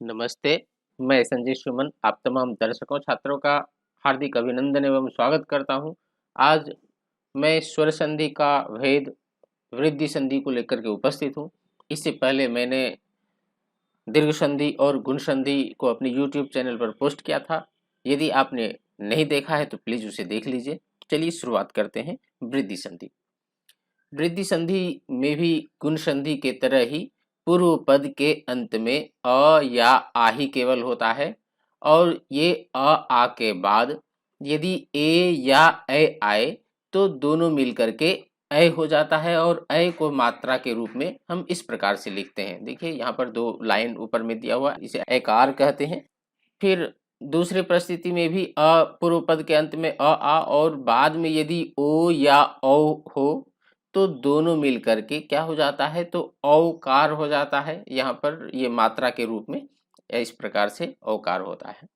नमस्ते, मैं संजय सुमन आप तमाम दर्शकों छात्रों का हार्दिक अभिनंदन एवं स्वागत करता हूं। आज मैं स्वर संधि का भेद वृद्धि संधि को लेकर के उपस्थित हूं। इससे पहले मैंने दीर्घ संधि और गुण संधि को अपने यूट्यूब चैनल पर पोस्ट किया था। यदि आपने नहीं देखा है तो प्लीज उसे देख लीजिए। चलिए शुरुआत करते हैं। वृद्धि संधि। वृद्धि संधि में भी गुण संधि के तरह ही पूर्व पद के अंत में अ या आ ही केवल होता है और ये आ के बाद यदि ए या ऐ आए तो दोनों मिलकर के ऐ हो जाता है और ऐ को मात्रा के रूप में हम इस प्रकार से लिखते हैं। देखिए यहाँ पर दो लाइन ऊपर में दिया हुआ, इसे ऐकार कहते हैं। फिर दूसरी परिस्थिति में भी अ पूर्व पद के अंत में आ और बाद में यदि ओ या औ हो तो दोनों मिल करके क्या हो जाता है, तो औकार हो जाता है। यहाँ पर ये मात्रा के रूप में इस प्रकार से औकार होता है।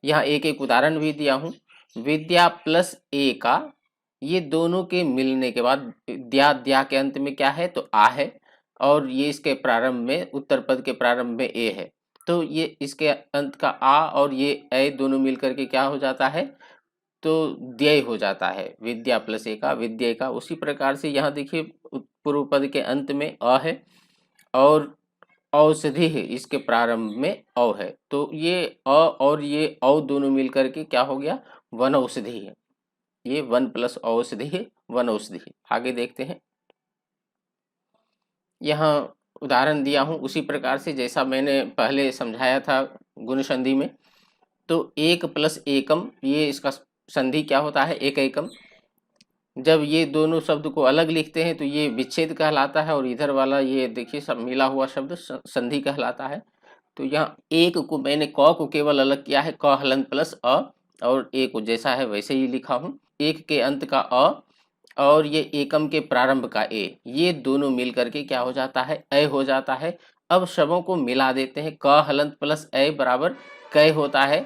यहाँ एक एक उदाहरण भी दिया हूँ। विद्या प्लस ए का, ये दोनों के मिलने के बाद द्या के अंत में क्या है, तो आ है और ये इसके प्रारंभ में उत्तर पद के प्रारंभ में ए है, तो ये इसके अंत का आ और ये ए दोनों मिलकर के क्या हो जाता है, तो द्यय हो जाता है। विद्या प्लस ए का विद्या का। उसी प्रकार से यहाँ देखिए पूर्व पद के अंत में अ है और औषधि है, इसके प्रारंभ में औ है, तो ये अ और ये औ दोनों मिलकर के क्या हो गया, वन औषधि है। ये वन प्लस औषधि है, वन औषधि। आगे देखते हैं। यहाँ उदाहरण दिया हूँ उसी प्रकार से जैसा मैंने पहले समझाया था गुण संधि में। तो एक प्लस एकम, ये इसका संधि क्या होता है, एक एकम। जब ये दोनों शब्द को अलग लिखते हैं तो ये विच्छेद कहलाता है और इधर वाला ये देखिए सब मिला हुआ शब्द संधि कहलाता है। तो यहाँ एक को मैंने क को केवल अलग किया है, क हलंत प्लस अ, और ए को जैसा है वैसे ही लिखा हूँ। एक के अंत का अ और ये एकम के प्रारंभ का ए, ये दोनों मिल करके क्या हो जाता है, ऐ हो जाता है। अब शब्दों को मिला देते हैं। क हलंत प्लस ऐ बराबर कै होता है,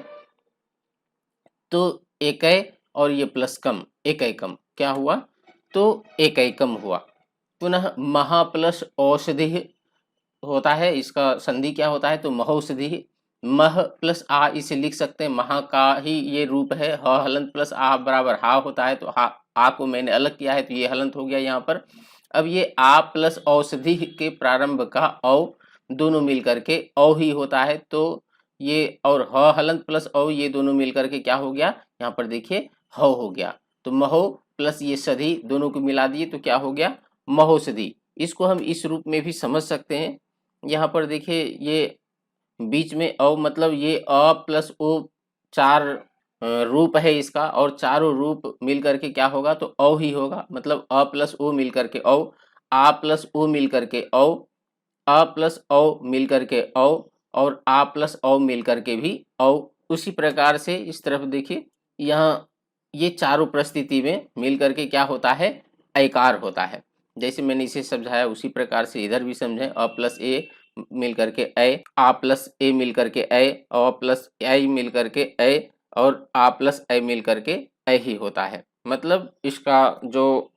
तो एकै और ये प्लस कम, एक एकम क्या हुआ, तो एक एकम हुआ। पुनः महा प्लस औषधि होता है, इसका संधि क्या होता है, तो महौषधि। मह प्लस आ इसे लिख सकते हैं, महा का ही ये रूप है। ह हलंत प्लस आ बराबर हा होता है, तो हा आ को मैंने अलग किया है तो ये हलंत हो गया यहाँ पर। अब ये आ प्लस औषधि के प्रारंभ का औ दोनों मिल करके औ ही होता है, तो ये और ह हलंत प्लस औ ये दोनों मिल करके क्या हो गया, यहाँ पर देखिए हौ हो गया। तो महो प्लस ये सधि दोनों को मिला दिए तो क्या हो गया, महोषधि। इसको हम इस रूप में भी समझ सकते हैं। यहाँ पर देखिए ये बीच में अ मतलब ये अ प्लस ओ चार रूप है इसका, और चारों रूप मिल करके क्या होगा, तो औ ही होगा। मतलब अ प्लस ओ मिल करके औ, आ प्लस ओ मिल करके औ, अ प्लस औ मिल करके औ, और आ प्लस औ मिल करके भी औ। उसी प्रकार से इस तरफ देखिए, यहाँ ये चारों परिस्थिति में मिल करके क्या होता है, ऐकार होता है। जैसे मैंने इसे समझाया उसी प्रकार से इधर भी समझें। अ प्लस ए मिल करके ऐ, आ प्लस ए मिल करके ऐ, अ प्लस आई मिल करके ऐ, और आ प्लस ऐ मिल करके ऐ ही होता है। मतलब इसका जो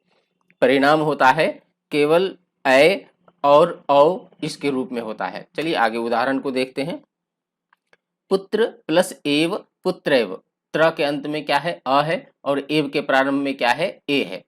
परिणाम होता है केवल ऐ और औ इसके रूप में होता है। चलिए आगे उदाहरण को देखते हैं। पुत्र प्लस एव पुत्रैव, त्र के अंत में क्या है, अ है, और एव के प्रारंभ में क्या है, ए है,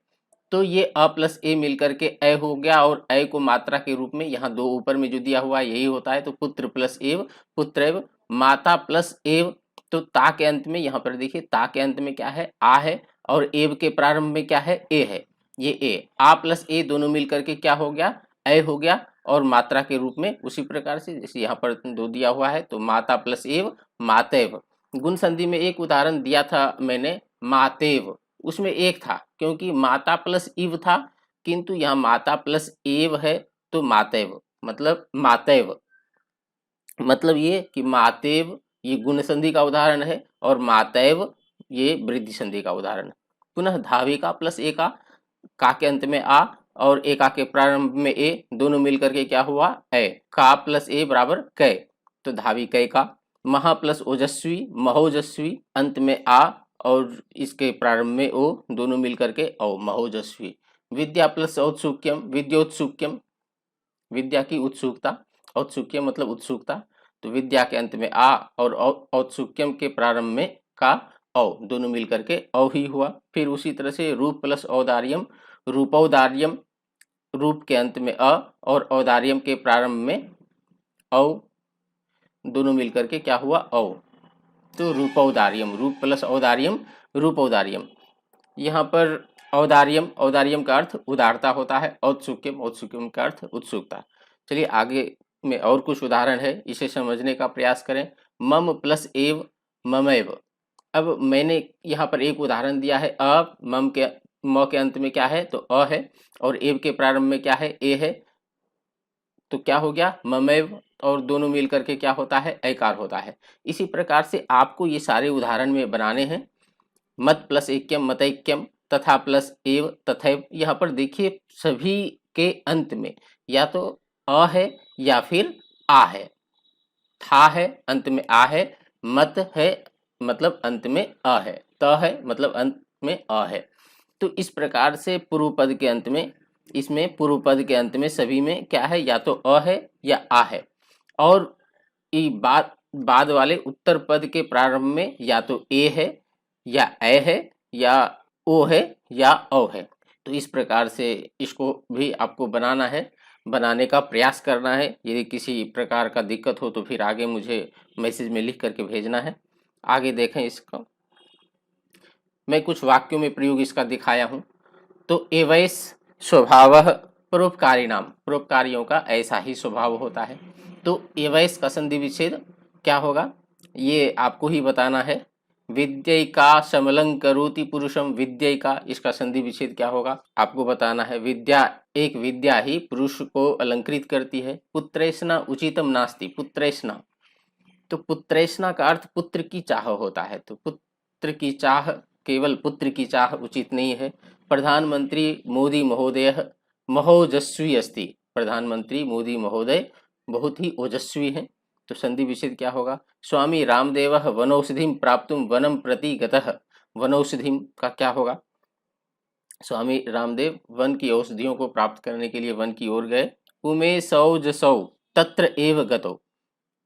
तो ये अ प्लस ए मिलकर के ऐ हो गया, और ऐ को मात्रा के रूप में यहाँ दो ऊपर में जो दिया हुआ है यही होता है। तो पुत्र प्लस एव पुत्रैव। माता प्लस एव, तो ता के अंत में यहाँ पर देखिए ता के अंत में क्या है, आ है, और एव के प्रारंभ में क्या है, ए है। ये ए, आ प्लस ए दोनों मिलकर के क्या हो गया, ऐ हो गया, और मात्रा के रूप में उसी प्रकार से जैसे यहाँ पर दो दिया हुआ है, तो माता प्लस एव मातेव। गुण संधि में एक उदाहरण दिया था मैंने, मातेव, उसमें एक था क्योंकि माता प्लस इव था, किंतु यहाँ माता प्लस एव है तो मातेव, मतलब मातेव। मतलब ये कि मातेव ये गुण संधि का उदाहरण है और मातैव ये वृद्धि संधि का उदाहरण है। पुनः धाविका प्लस एका, का के अंत में आ और एका के प्रारंभ में ए, दोनों मिलकर के क्या हुआ, ए। का प्लस ए बराबर कै, तो धावी कै का। महा प्लस ओजस्वी महोजस्वी, अंत में आ और इसके प्रारंभ में ओ, दोनों मिलकर के औ महोजस्वी। विद्या प्लस औत्सुक्यम विद्योत्सुक्यम, विद्या की उत्सुकता, औत्सुक्य मतलब उत्सुकता, तो विद्या के अंत में आ और औत्सुक्यम के प्रारंभ में का औ, दोनों मिलकर के औ ही हुआ। फिर उसी तरह से रूप प्लस औदार्यम, रूपौदार्यम, रूप के अंत में अ और औदार्यम के प्रारंभ में औ, दोनों मिलकर के क्या हुआ औ। तो रूपौदार्यम, रूप प्लस औदार्यम, रूपौदार्यम। यहाँ पर औदार्यम, औदार्यम का अर्थ उदारता होता है, औत्सुक्यम, औत्सुक्यम का अर्थ उत्सुकता। चलिए आगे में और कुछ उदाहरण है, इसे समझने का प्रयास करें। मम प्लस एव ममैव। अब मैंने यहाँ पर एक उदाहरण दिया है, मम के म के अंत में क्या है तो अ है, और एव के प्रारंभ में क्या है ए है, तो क्या हो गया ममैव, और दोनों मिल करके क्या होता है ऐकार होता है। इसी प्रकार से आपको ये सारे उदाहरण में बनाने हैं। मत प्लस ऐक्यम मतैक्यम, तथा प्लस एव तथैव। यहाँ पर देखिए सभी के अंत में या तो अ है या फिर आ है, था है अंत में आ है, मत है मतलब अंत में अ है, त है मतलब अंत में अ है। तो इस प्रकार से पूर्व पद के अंत में, इसमें पूर्व पद के अंत में सभी में क्या है या तो अ है या आ है, और ये बाद वाले उत्तर पद के प्रारंभ में या तो ए है या ए है या ओ है या औ है। तो इस प्रकार से इसको भी आपको बनाना है, बनाने का प्रयास करना है। यदि किसी प्रकार का दिक्कत हो तो फिर आगे मुझे मैसेज में लिख करके भेजना है। आगे देखें इसका, मैं कुछ वाक्यों में प्रयोग इसका दिखाया हूँ। तो एवैस स्वभावः परोपकारिणाम, परोपकारियों का ऐसा ही स्वभाव होता है। तो एवैस का संधि विच्छेद क्या होगा ये आपको ही बताना है। विद्यैका समलं करोति पुरुषम, विद्यैका इसका संधि विच्छेद क्या होगा आपको बताना है। विद्या, एक विद्या ही पुरुष को अलंकृत करती है। पुत्रेष्णा उचितम नास्ति, पुत्रेष्णा, तो पुत्रेष्णा का अर्थ पुत्र की चाह होता है। तो पुत्र की चाह, केवल पुत्र की चाह उचित नहीं है। प्रधानमंत्री मोदी महोदय महोजस्वी अस्ति, प्रधानमंत्री मोदी महोदय बहुत ही ओजस्वी हैं। तो संधि विच्छेद क्या होगा। स्वामी रामदेवः वनौषधिं प्राप्तुं वनं प्रति गतः, वनौषधिं का क्या होगा, स्वामी रामदेव वन की औषधियों को प्राप्त करने के लिए वन की ओर गए। उमेशौ जसौ तत्र एव गतौ,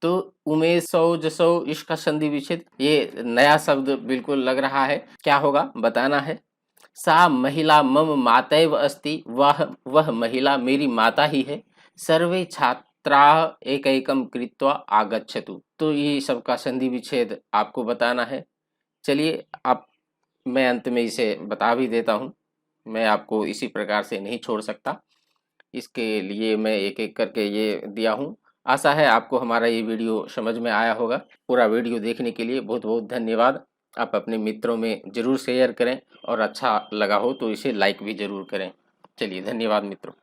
तो उमेशौ जसौ इसका संधि विच्छेद, ये नया शब्द बिल्कुल लग रहा है, क्या होगा बताना है। सा महिला मम मातैव अस्ति, वह महिला मेरी माता ही है। सर्वे छात्रा एकैकम कृत्वा आगच्छतु, तो ये सबका संधि विच्छेद आपको बताना है। चलिए आप, मैं अंत में इसे बता भी देता हूँ, मैं आपको इसी प्रकार से नहीं छोड़ सकता, इसके लिए मैं एक एक करके ये दिया हूँ। आशा है आपको हमारा ये वीडियो समझ में आया होगा। पूरा वीडियो देखने के लिए बहुत बहुत धन्यवाद। आप अपने मित्रों में ज़रूर शेयर करें, और अच्छा लगा हो तो इसे लाइक भी ज़रूर करें। चलिए धन्यवाद मित्रों।